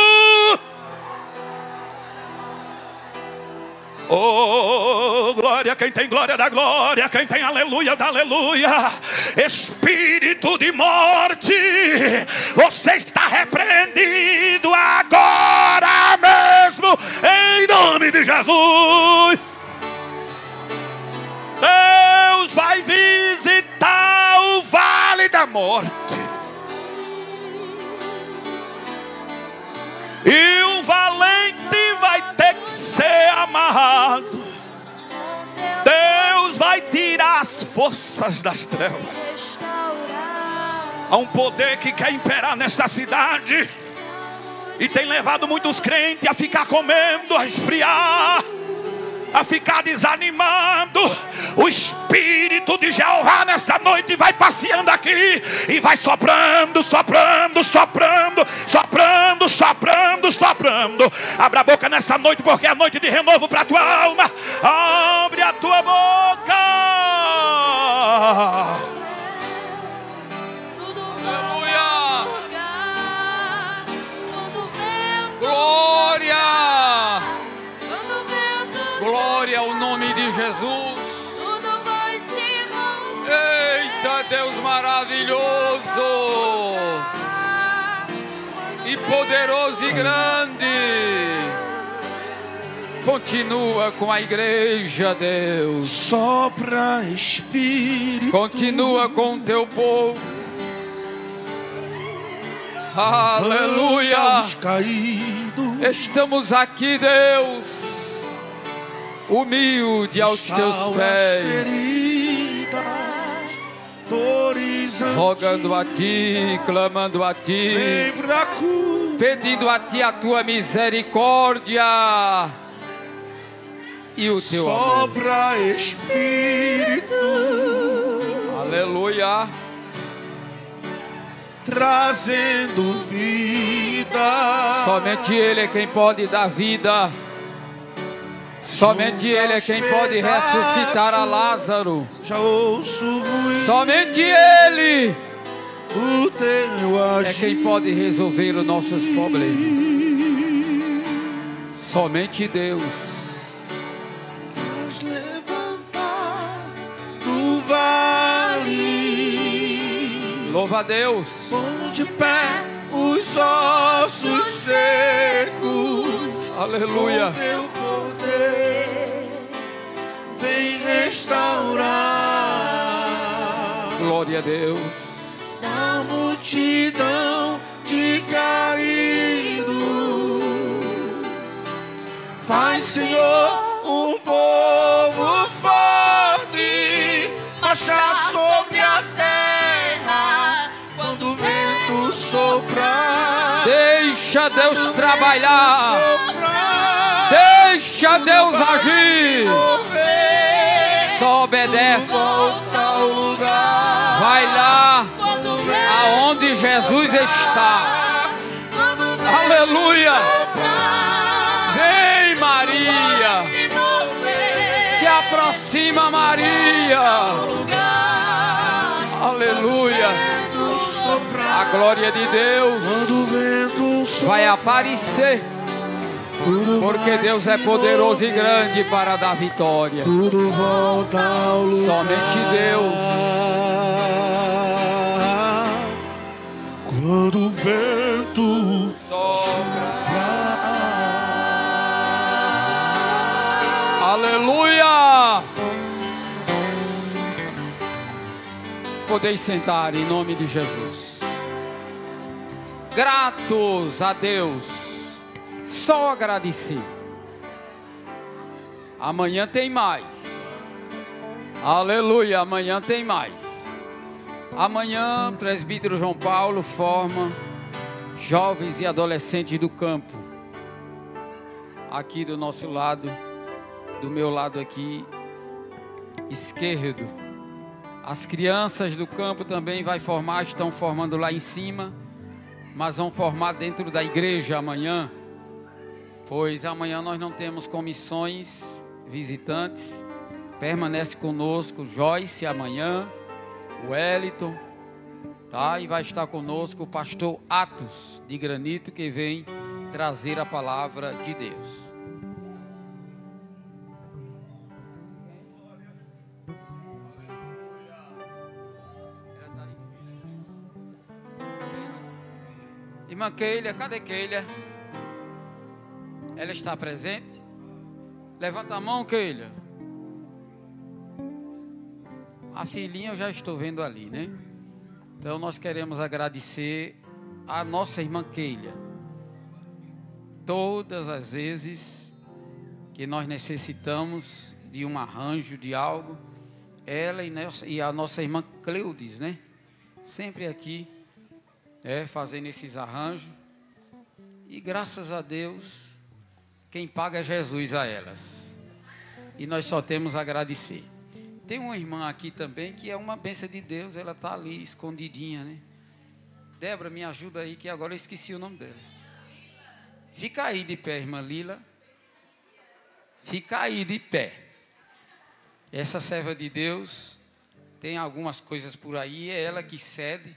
Oh, glória, quem tem glória da glória, quem tem aleluia da aleluia. Espírito de morte, você está repreendido agora mesmo, em nome de Jesus. Deus vai visitar o vale da morte. E o valente vai ter que ser amarrado. Deus vai tirar as forças das trevas. Há um poder que quer imperar nesta cidade e tem levado muitos crentes a ficar comendo, a esfriar, a ficar desanimado. O Espírito de Jeová nessa noite vai passeando aqui e vai soprando, soprando, soprando, soprando, soprando, soprando. Abra a boca nessa noite, porque é a noite de renovo para a tua alma. Abre a tua boca. Aleluia. Glória. Glória ao nome de Jesus. Tudo vai se mover. Eita, Deus maravilhoso e poderoso e grande. Continua com a igreja, Deus. Sopra Espírito. Continua com o teu povo. Aleluia. Aos caídos. Estamos aqui, Deus, humilde aos teus pés, rogando a ti, clamando a ti, pedindo a ti a tua misericórdia e o teu amor. Sopra Espírito. Aleluia. Trazendo vida. Somente Ele é quem pode dar vida. Somente Ele é quem pode ressuscitar a Lázaro. Já ouço ruim. Somente Ele O teu agir é quem pode resolver os nossos problemas. Somente Deus. faz levantar do vale. Louva a Deus. Põe de pé os ossos secos. Aleluia. Com teu poder vem restaurar. Glória a Deus. Da multidão de caídos, faz, Senhor, um povo forte marchar sobre a terra quando o vento soprar. Deixa Deus trabalhar. Soprar, Deixa Deus agir. mover, Só obedece. volta ao lugar. Vai lá Quando vem aonde Jesus está. quando vem Aleluia. soprar, Vem, Maria. se mover, Se aproxima, Maria. lugar. Aleluia. Vento soprar, A glória de Deus quando o vento soprar, vai aparecer Porque Deus é poderoso e grande para dar vitória. Tudo volta ao lugar. Somente Deus. Quando o vento sopra. Aleluia! Podeis sentar em nome de Jesus. Gratos a Deus. Só agradecer. Amanhã tem mais. Aleluia, amanhã tem mais. Amanhã, presbítero João Paulo forma jovens e adolescentes do campo. Aqui do nosso lado, do meu lado aqui esquerdo. As crianças do campo também vai formar, estão formando lá em cima, mas vão formar dentro da igreja amanhã. Pois amanhã nós não temos comissões visitantes. Permanece conosco Joyce amanhã, o Wellington, tá? E vai estar conosco o pastor Atos de Granito, que vem trazer a palavra de Deus. Irmã Keila, cadê Keila? Ela está presente? Levanta a mão, Keila. A filhinha eu já estou vendo ali, né? Então nós queremos agradecer a nossa irmã Keila. Todas as vezes que nós necessitamos de um arranjo, de algo, ela e a nossa irmã Cleudes, né? Sempre aqui, fazendo esses arranjos. E graças a Deus, quem paga é Jesus a elas. E nós só temos a agradecer. Tem uma irmã aqui também que é uma bênção de Deus. Ela está ali escondidinha, né? Débora, me ajuda aí que agora eu esqueci o nome dela. Fica aí de pé, irmã Lila. Fica aí de pé. Essa serva de Deus tem algumas coisas por aí. É ela que cede.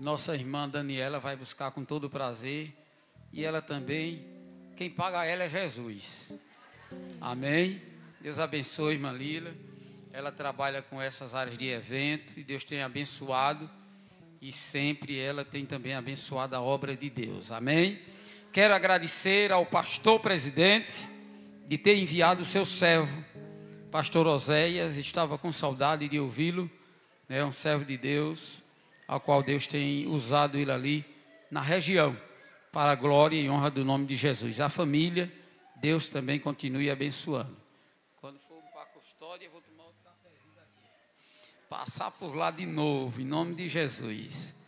Nossa irmã Daniela vai buscar com todo prazer. E ela também. Quem paga ela é Jesus. Amém. Deus abençoe, irmã Lila. Ela trabalha com essas áreas de evento. E Deus tem abençoado. E sempre ela tem também abençoado a obra de Deus. Amém. Quero agradecer ao pastor presidente de ter enviado o seu servo, pastor Oséias. Estava com saudade de ouvi-lo. É um servo de Deus, ao qual Deus tem usado ele ali na região, para a glória e honra do nome de Jesus. A família, Deus também continue abençoando. Quando for para a custódia, eu vou tomar outro cafezinho daqui. Passar por lá de novo, em nome de Jesus.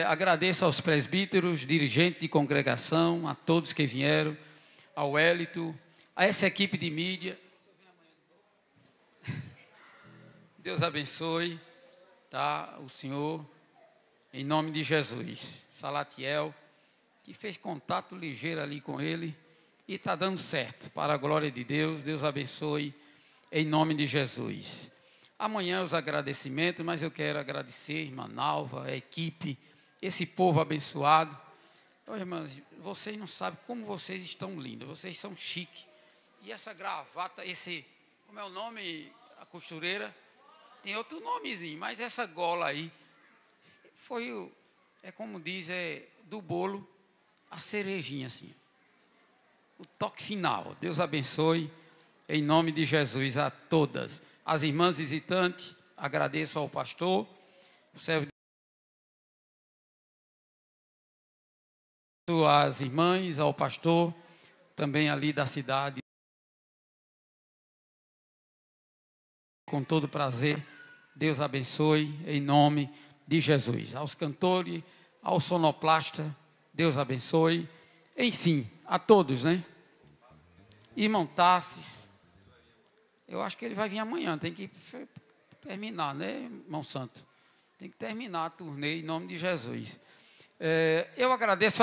Agradeço aos presbíteros, dirigentes de congregação, a todos que vieram, ao Wellington, a essa equipe de mídia. Deus abençoe, tá? O Senhor, em nome de Jesus. Salatiel, que fez contato ligeiro ali com ele e está dando certo, para a glória de Deus. Deus abençoe, em nome de Jesus. Amanhã os agradecimentos, mas eu quero agradecer, irmã Nalva, a equipe, esse povo abençoado. Oh, irmãs, vocês não sabem como vocês estão lindas, vocês são chiques. E essa gravata, como é o nome, a costureira? Tem outro nomezinho, mas essa gola aí, como diz, do bolo, a cerejinha assim. O toque final. Deus abençoe, em nome de Jesus, a todas. As irmãs visitantes, agradeço ao pastor, o servo as irmãs, ao pastor, também ali da cidade. Com todo prazer, Deus abençoe, em nome de Jesus. Aos cantores, ao sonoplasta, Deus abençoe. Enfim, a todos, né? Irmão Tassis, eu acho que ele vai vir amanhã, tem que terminar, né, irmão Santo? Tem que terminar a turnê em nome de Jesus. Eu agradeço a